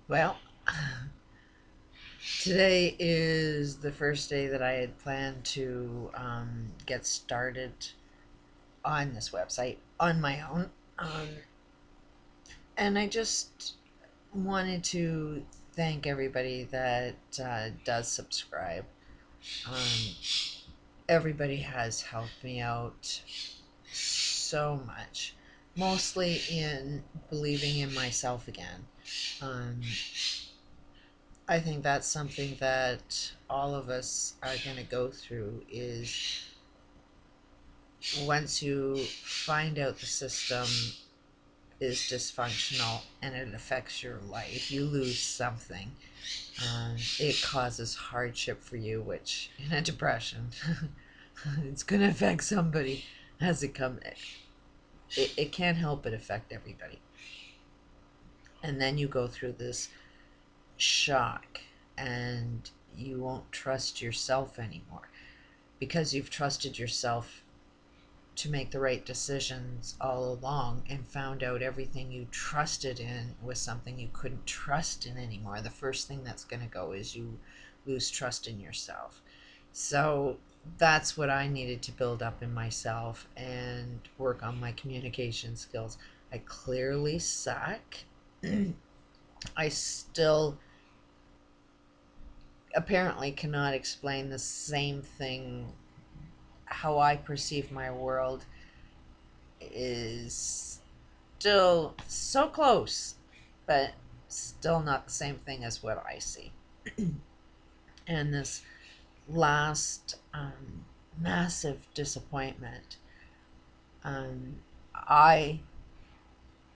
Well, today is the first day that I had planned to get started on this website on my own. Um, and I just wanted to thank everybody that does subscribe. Um, Everybody has helped me out so much, mostly in believing in myself again. Um, I think that's something that all of us are going to go through is once you find out the system is dysfunctional and it affects your life, you lose something. It causes hardship for you, which in a depression, it's going to affect somebody as it comes. It can't help but affect everybody. And then you go through this shock and you won't trust yourself anymore because you've trusted yourself to make the right decisions all along and found out everything you trusted in was something you couldn't trust in anymore. The first thing that's going to go is you lose trust in yourself. So that's what I needed to build up in myself and work on my communication skills. I clearly suck. I still apparently cannot explain the same thing. How I perceive my world is still so close, but still not the same thing as what I see. And this last massive disappointment, um, I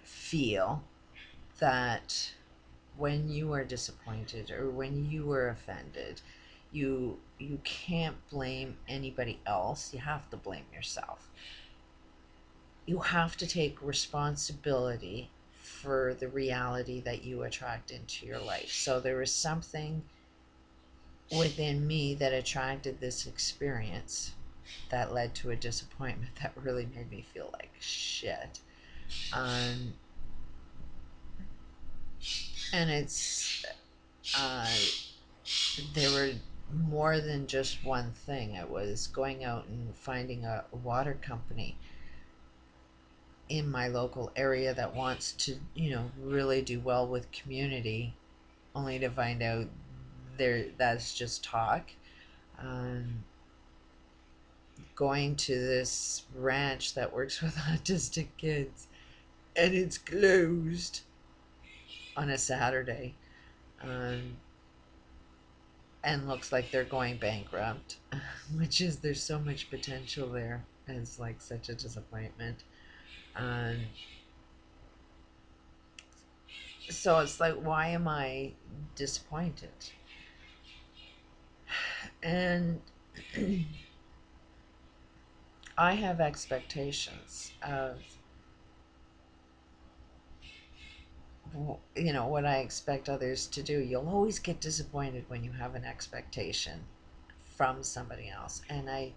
feel that when you are disappointed or when you are offended, you can't blame anybody else. You have to blame yourself. You have to take responsibility for the reality that you attract into your life. So there was something within me that attracted this experience that led to a disappointment that really made me feel like shit. Um, and it's uh, there were more than just one thing. It was going out and finding a water company in my local area that wants to, really do well with community, only to find out that's just talk. Um, Going to this ranch that works with autistic kids, and it's closed on a Saturday, um, and looks like they're going bankrupt, which is there's so much potential there. And it's like such a disappointment. Um, so it's like, why am I disappointed? And I have expectations of, what I expect others to do. You'll always get disappointed when you have an expectation from somebody else. And I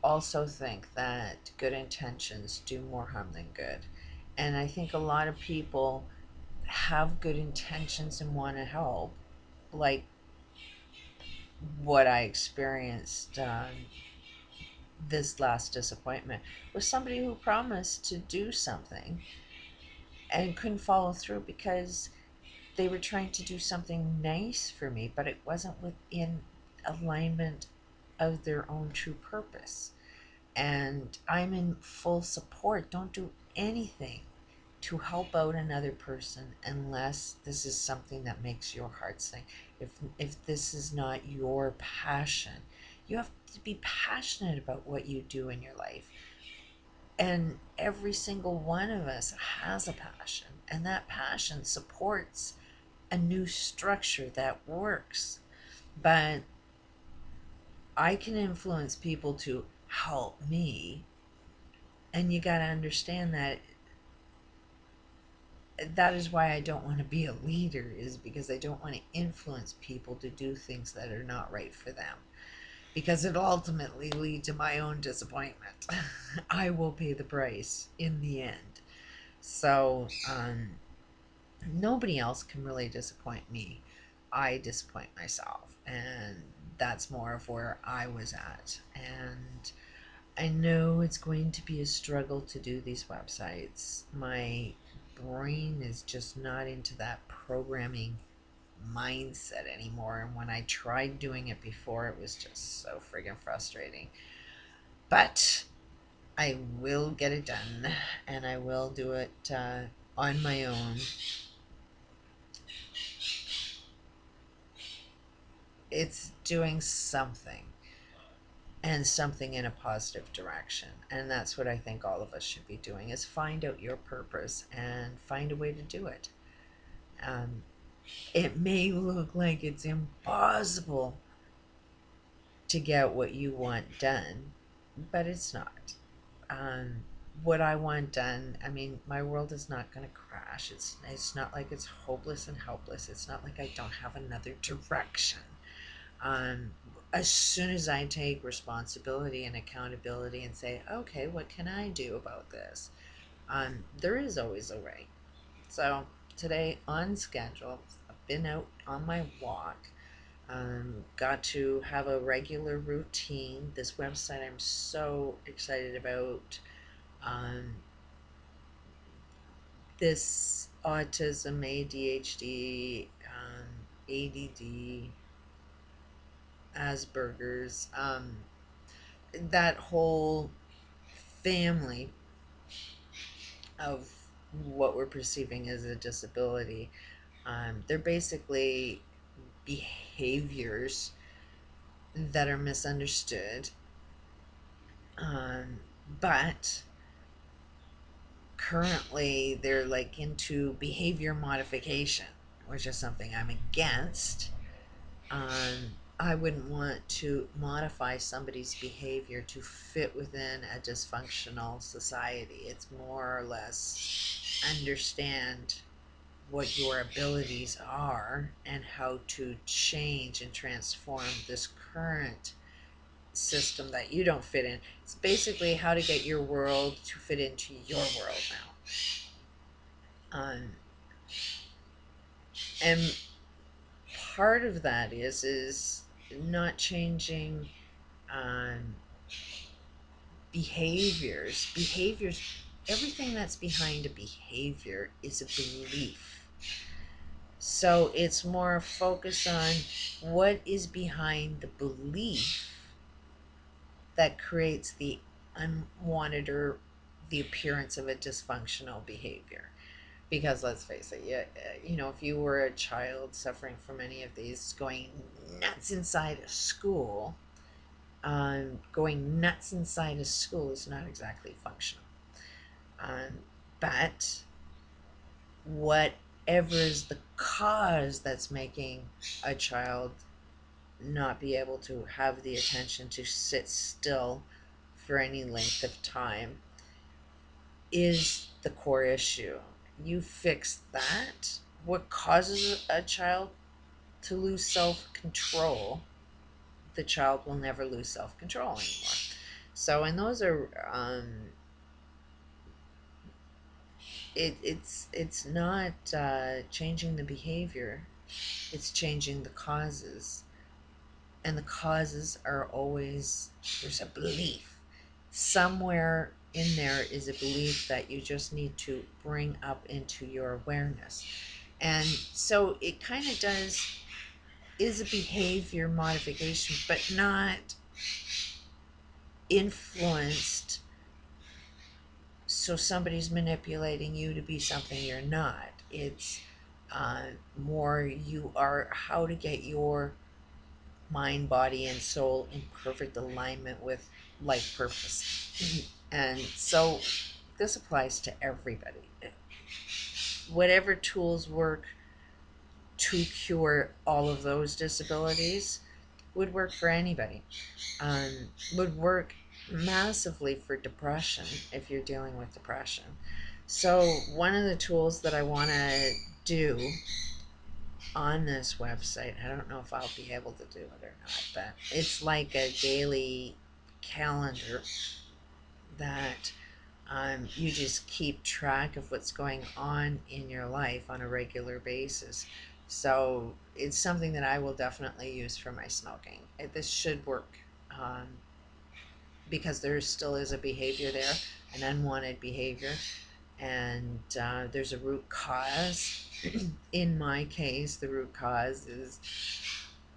also think that good intentions do more harm than good. And I think a lot of people have good intentions and want to help, like what I experienced this last disappointment was somebody who promised to do something and couldn't follow through because they were trying to do something nice for me, but it wasn't within alignment of their own true purpose. And I'm in full support. Don't do anything to help out another person unless this is something that makes your heart sing. If this is not your passion, you have to be passionate about what you do in your life. And every single one of us has a passion, and that passion supports a new structure that works. But I can influence people to help me, and you got to understand that that is why I don't want to be a leader, is because I don't want to influence people to do things that are not right for them, because it'll ultimately lead to my own disappointment. I will pay the price in the end. So nobody else can really disappoint me. I disappoint myself, and that's more of where I was at. And I know it's going to be a struggle to do these websites. My brain is just not into that programming mindset anymore. And when I tried doing it before, it was just so friggin' frustrating. But I will get it done, and I will do it on my own. It's doing something, and something in a positive direction. And that's what I think all of us should be doing, is find out your purpose and find a way to do it. Um, it may look like it's impossible to get what you want done, but it's not. Um, what I want done, I mean, my world is not going to crash. It's not like it's hopeless and helpless. It's not like I don't have another direction. Um, as soon as I take responsibility and accountability and say, okay, what can I do about this? There is always a way. So today on schedule, I've been out on my walk. Got to have a regular routine. This website I'm so excited about. Um, this autism, ADHD, ADD, Asperger's, that whole family of what we're perceiving as a disability. They're basically behaviors that are misunderstood, um, but currently they're like into behavior modification, which is something I'm against. I wouldn't want to modify somebody's behavior to fit within a dysfunctional society. It's more or less understand what your abilities are and how to change and transform this current system that you don't fit in. It's basically how to get your world to fit into your world now. And part of that is not changing um, behaviors. Everything that's behind a behavior is a belief. So it's more focused on what is behind the belief that creates the unwanted or the appearance of a dysfunctional behavior. Because let's face it, you know, if you were a child suffering from any of these, going nuts inside a school, going nuts inside a school is not exactly functional. Um, but whatever is the cause that's making a child not be able to have the attention to sit still for any length of time is the core issue. You fix that. What causes a child to lose self control, the child will never lose self control anymore. So, and those are, it's not changing the behavior, it's changing the causes. And the causes are always, there's a belief. Somewhere in there is a belief that you just need to bring up into your awareness. And so it kind of is a behavior modification, but not influenced so somebody's manipulating you to be something you're not. It's more you are how to get your mind, body, and soul in perfect alignment with life purpose. And so this applies to everybody. Whatever tools work to cure all of those disabilities would work for anybody. Would work massively for depression if you're dealing with depression. So one of the tools that I want to do on this website, I don't know if I'll be able to do it or not, but it's like a daily calendar that You just keep track of what's going on in your life on a regular basis. So it's something that I will definitely use for my smoking. This should work, um, because there still is a behavior there, an unwanted behavior, and there's a root cause. In my case, the root cause is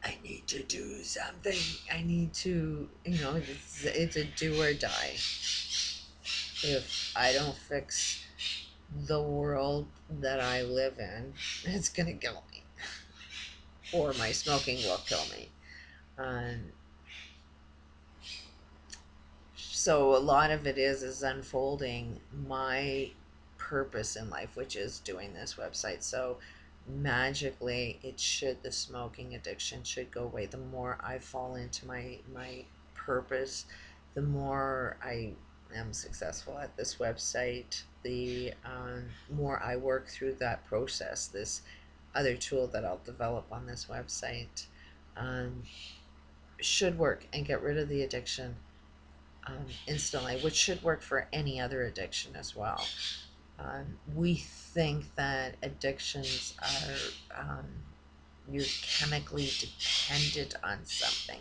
I need to do something. I need to, it's a do or die. If I don't fix the world that I live in, it's gonna kill me, or my smoking will kill me. Um, so a lot of it is unfolding my purpose in life, which is doing this website. So magically, the smoking addiction should go away. The more I fall into my purpose, the more I am successful at this website, the more I work through that process. This other tool that I'll develop on this website um, should work and get rid of the addiction instantly, which should work for any other addiction as well. We think that addictions are you're chemically dependent on something,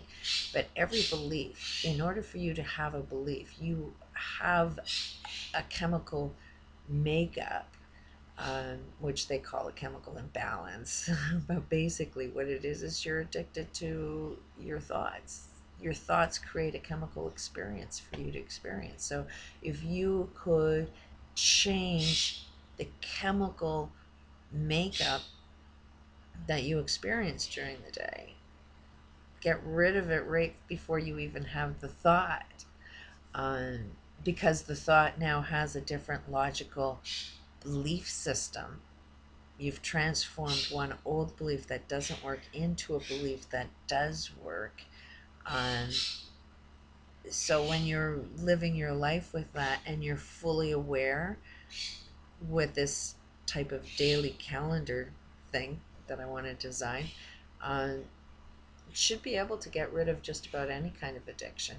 but every belief, in order for you to have a belief, you have a chemical makeup, which they call a chemical imbalance. But basically, what it is you're addicted to your thoughts. Your thoughts create a chemical experience for you to experience. So, if you could change the chemical makeup that you experience during the day, get rid of it right before you even have the thought, um, because the thought now has a different logical belief system. You've transformed one old belief that doesn't work into a belief that does work. Um, so when you're living your life with that and you're fully aware with this type of daily calendar thing that I want to design, uh, should be able to get rid of just about any kind of addiction,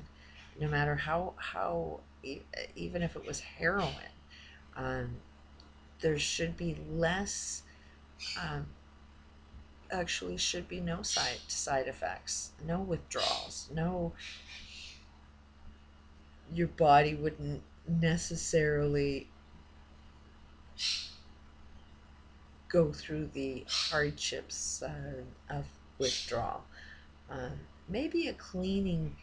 no matter even if it was heroin. Um, there should be less. Um, Actually, should be no side effects, no withdrawals, no. Your body wouldn't necessarily go through the hardships of withdrawal. Uh, Maybe a cleaning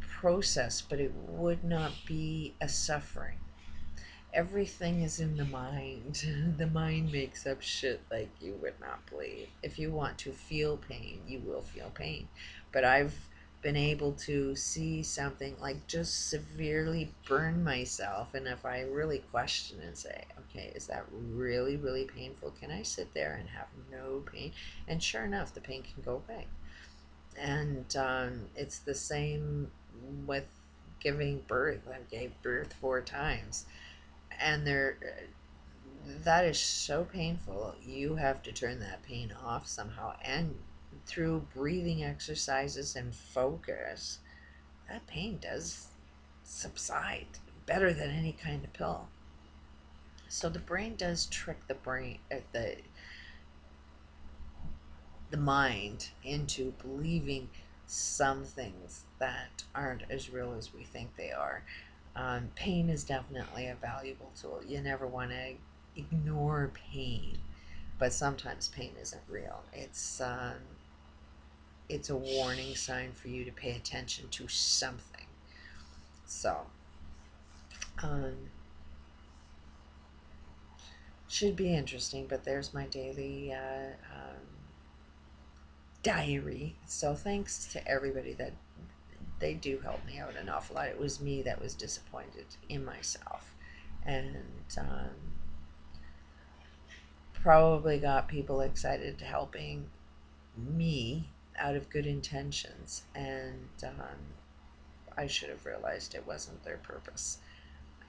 process, but it would not be a suffering. Everything is in the mind. The mind makes up shit like you would not believe. If you want to feel pain, you will feel pain. But I've been able to see something like just severely burn myself, and if I really question and say, okay, is that really, really painful? Can I sit there and have no pain? And sure enough, the pain can go away. And it's the same with giving birth. I gave birth 4 times, and that is so painful. You have to turn that pain off somehow, and through breathing exercises and focus, that pain does subside better than any kind of pill. So the brain does trick the mind into believing some things that aren't as real as we think they are. Pain is definitely a valuable tool. You never want to ignore pain, but sometimes pain isn't real. It's a warning sign for you to pay attention to something. So, um, should be interesting. But there's my daily diary. So thanks to everybody that they do help me out an awful lot. It was me that was disappointed in myself, and probably got people excited helping me out of good intentions, and I should have realized it wasn't their purpose,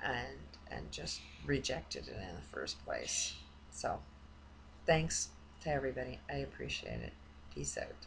and just rejected it in the first place. So thanks to everybody. I appreciate it. Peace out.